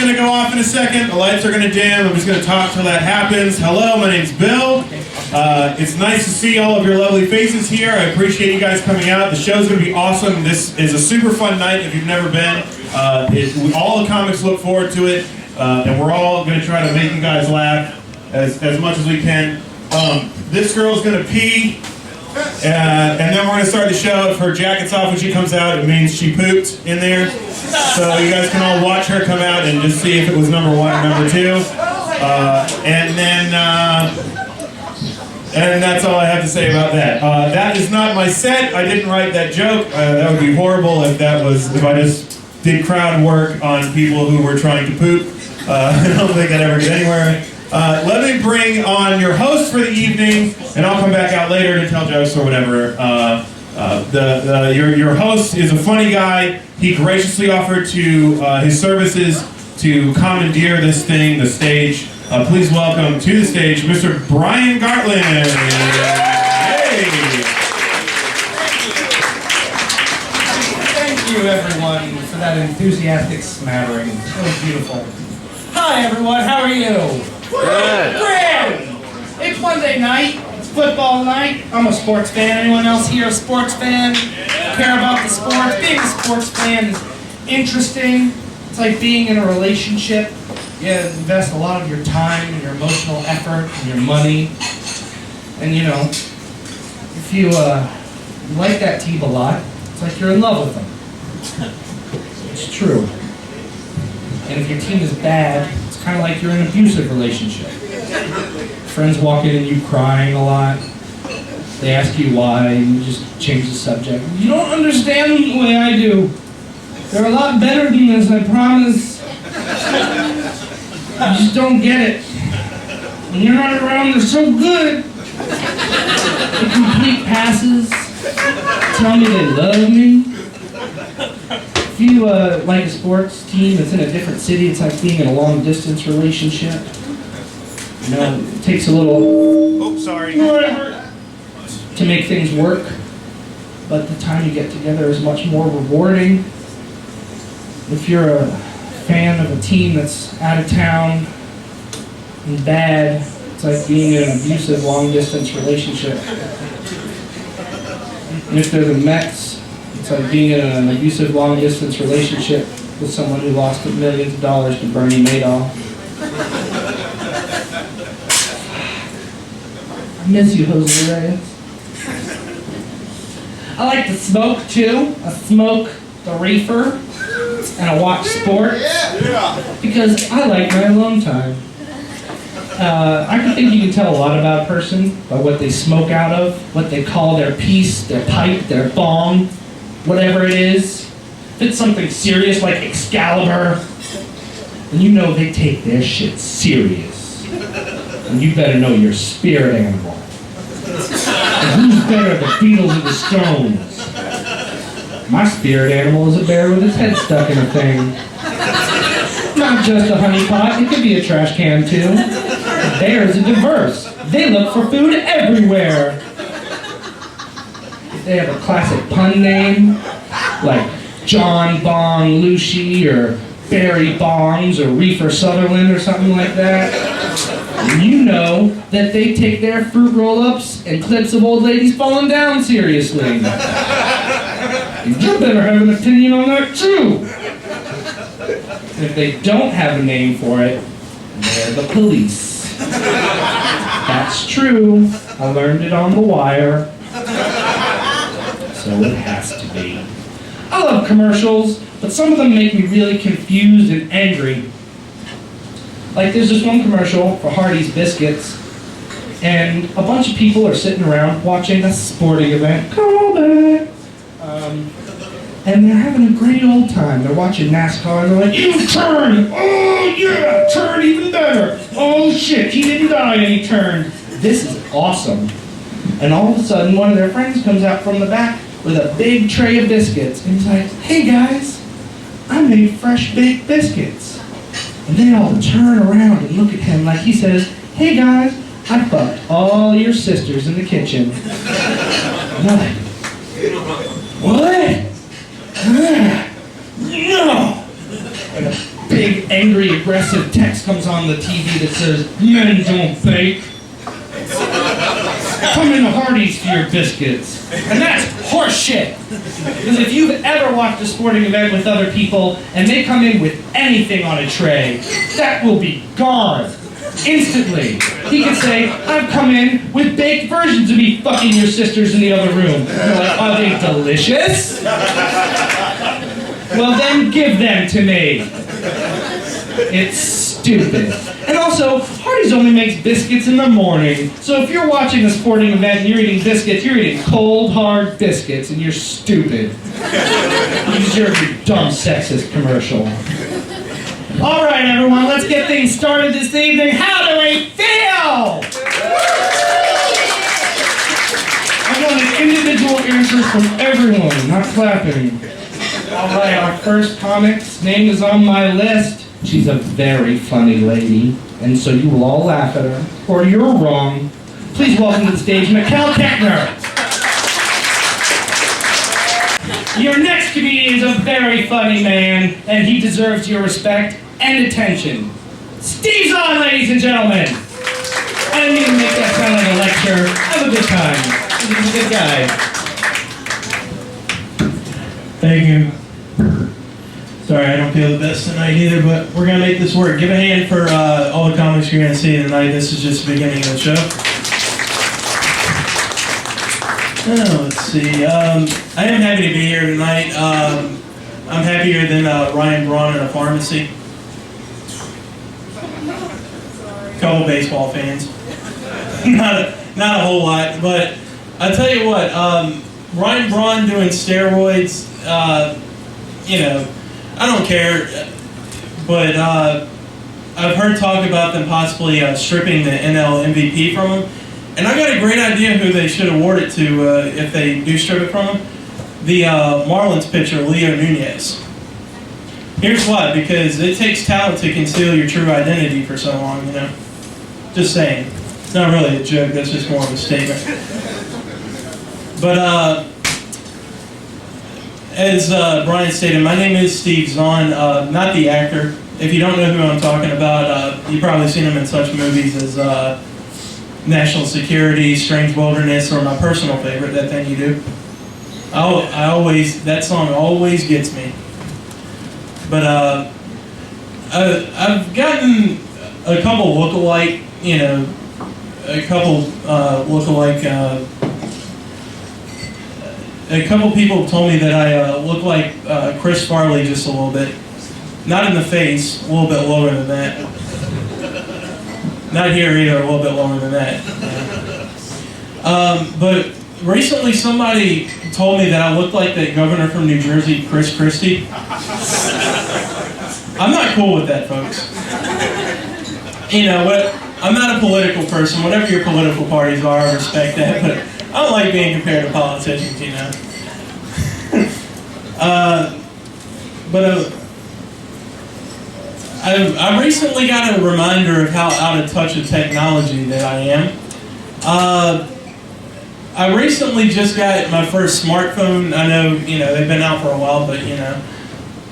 going to go off in a second. The lights are going to dim. I'm just going to talk till that happens. Hello, my name's Bill. It's nice to see all of your lovely faces here. I appreciate you guys coming out. The show's going to be awesome. This is a super fun night if you've never been. All the comics look forward to it, and we're all going to try to make you guys laugh as much as we can. This girl's going to pee. And then we're going to start the show. If her jacket's off when she comes out, it means she pooped in there. So you guys can all watch her come out and just see if it was number 1 or number 2. And that's all I have to say about that. That is not my set. I didn't write that joke. That would be horrible if I just did crowd work on people who were trying to poop. I don't think I'd ever get anywhere. Let me bring on your host for the evening, and I'll come back out later to tell jokes or whatever. Your host is a funny guy. He graciously offered to his services to commandeer this thing, the stage. Please welcome to the stage, Mr. Brian Gartland. Hey. Thank you, everyone, for that enthusiastic smattering. So beautiful. Hi, everyone. How are you? Good. Grand! It's Monday night. It's football night. I'm a sports fan. Anyone else here a sports fan? Care about the sport? Being a sports fan is interesting. It's like being in a relationship. You invest a lot of your time and your emotional effort and your money. And you know, if you like that team a lot, it's like you're in love with them. It's true. And if your team is bad, it's kind of like you're in an abusive relationship. Friends walk in and you crying a lot. They ask you why, and you just change the subject. You don't understand them the way I do. They're a lot better than this, I promise. You just don't get it. When you're not around, they're so good. They complete passes. Tell me they love me. If you like a sports team that's in a different city, it's like being in a long-distance relationship. You know, it takes a little to make things work, but the time you get together is much more rewarding. If you're a fan of a team that's out of town and bad, it's like being in an abusive long-distance relationship. And if they're the Mets, it's like being in an abusive long-distance relationship with someone who lost millions of dollars to Bernie Madoff. I miss you, Jose Reyes. I like to smoke, too. I smoke the reefer, and I watch sports, because I like my alone time. I think you can tell a lot about a person by what they smoke out of, what they call their piece, their pipe, their bong, whatever it is. If it's something serious like Excalibur, then you know they take their shit serious. And you better know your spirit animal. And who's better, the Beatles or the Stones? My spirit animal is a bear with his head stuck in a thing. Not just a honey pot, it could be a trash can too. Bears are diverse. They look for food everywhere. They have a classic pun name, like John Bong Lucy, or Barry Bongs, or Reefer Sutherland, or something like that. And you know that they take their fruit roll-ups and clips of old ladies falling down seriously. And you better have an opinion on that too. And if they don't have a name for it, they're the police. That's true. I learned it on The Wire. So it has to be. I love commercials, but some of them make me really confused and angry. Like there's this one commercial for Hardee's Biscuits, and a bunch of people are sitting around watching a sporting event. Call back! And they're having a great old time. They're watching NASCAR and they're like, you turn! Oh yeah, turn even better! Oh shit, he didn't die and he turned. This is awesome. And all of a sudden, one of their friends comes out from the back with a big tray of biscuits. And he's like, hey guys, I made fresh baked biscuits. And they all turn around and look at him like he says, hey guys, I fucked all your sisters in the kitchen. And they're like, what? No! And a big angry, aggressive text comes on the TV that says, "Men don't bake. Come into Hardee's for your biscuits." And that's horse shit. Because if you've ever watched a sporting event with other people and they come in with anything on a tray, that will be gone. Instantly. He could say, "I've come in with baked versions of me fucking your sisters in the other room." And you're like, "Are they delicious?" Well then give them to me. It's stupid. And also, Hardee's only makes biscuits in the morning. So if you're watching a sporting event and you're eating biscuits, you're eating cold, hard biscuits, and you're stupid. You deserve your dumb sexist commercial. All right, everyone, let's get things started this evening. How do we feel? I wanted individual answers from everyone, not clapping. All right, our first comic's name is on my list. She's a very funny lady, and so you will all laugh at her, or you're wrong. Please welcome to the stage, Mikkel Kettner. Your next comedian is a very funny man, and he deserves your respect and attention. Steve Zahn, ladies and gentlemen. I didn't mean to make that sound like a lecture. Have a good time. He's a good guy. Thank you. Sorry, I don't feel the best tonight either, but we're going to make this work. Give a hand for all the comics you're going to see tonight. This is just the beginning of the show. Let's see. I am happy to be here tonight. I'm happier than Ryan Braun in a pharmacy. Couple baseball fans. not a whole lot, but I'll tell you what, Ryan Braun doing steroids, you know, I don't care, but I've heard talk about them possibly stripping the NL MVP from him, and I got a great idea who they should award it to if they do strip it from him. The Marlins pitcher, Leo Nunez. Here's why, because it takes talent to conceal your true identity for so long, you know. Just saying. It's not really a joke, that's just more of a statement. But, as Brian stated, my name is Steve Zahn, not the actor. If you don't know who I'm talking about, you've probably seen him in such movies as National Security, Strange Wilderness, or my personal favorite, That Thing You Do. That song always gets me. But I've gotten a couple look-alike, you know, a couple people told me that I look like Chris Farley just a little bit. Not in the face, a little bit lower than that. Not here either, a little bit lower than that. But recently somebody told me that I look like that governor from New Jersey, Chris Christie. I'm not cool with that, folks. You know what? I'm not a political person. Whatever your political parties are, I respect that, but I don't like being compared to politicians, you know. I recently got a reminder of how out of touch with technology that I am. I recently just got my first smartphone. I know, you know, they've been out for a while, but, you know,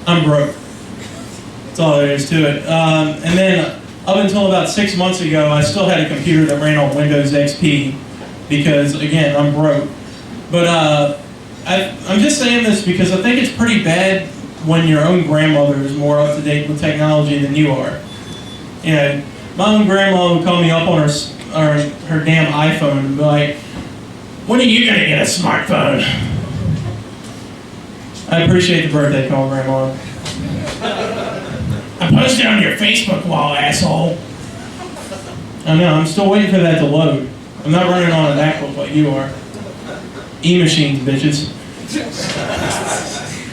I'm broke. That's all there is to it. And then up until about 6 months ago, I still had a computer that ran on Windows XP because, again, I'm broke. But I'm just saying this because I think it's pretty bad when your own grandmother is more up to date with technology than you are. You know, my own grandma would call me up on her damn iPhone and be like, "When are you gonna get a smartphone?" I appreciate the birthday call, Grandma. I posted it on your Facebook wall, asshole. I know, I'm still waiting for that to load. I'm not running on a MacBook like you are. E-machines, bitches.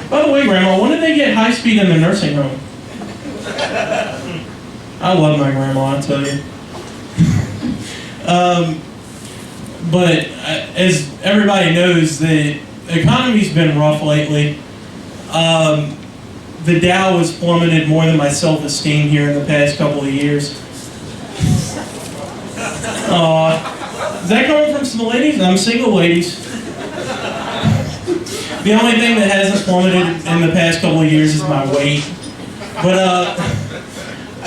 By the way, Grandma, when did they get high speed in the nursing home? I love my grandma, I tell you. But as everybody knows, the economy's been rough lately. The Dow has plummeted more than my self-esteem here in the past couple of years. Is that coming from some ladies? I'm single, ladies. The only thing that hasn't plummeted in the past couple of years is my weight. But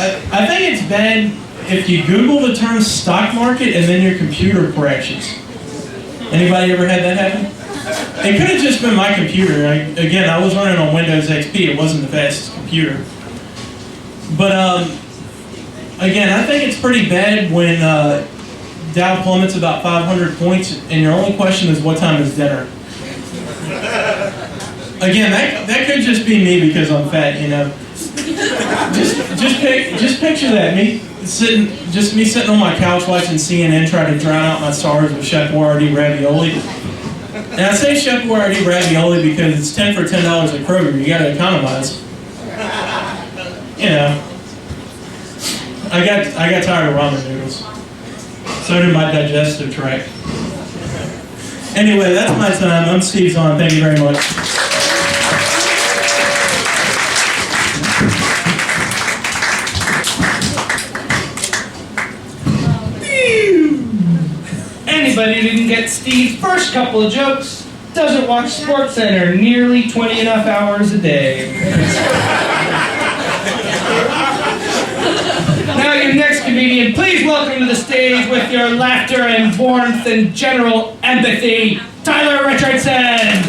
I think it's bad if you Google the term stock market and then your computer crashes. Anybody ever had that happen? It could have just been my computer. Again, I was running on Windows XP. It wasn't the fastest computer. But again, I think it's pretty bad when Dow plummets about 500 points and your only question is what time is dinner. Again, that could just be me because I'm fat, you know. Just picture that, me sitting on my couch watching CNN trying to drown out my sorrows with Chef Boyardee ravioli. And I say Chef Boyardee ravioli because it's 10 for $10 at Kroger. You gotta economize. You know, I got tired of ramen noodles. So did my digestive tract. Anyway, that's my time. I'm Steve Zahn. Thank you very much. Anybody who didn't get Steve's first couple of jokes doesn't watch SportsCenter nearly 20 enough hours a day. Now your next comedian, please welcome to the stage with your laughter and warmth and general empathy, Tyler Richardson.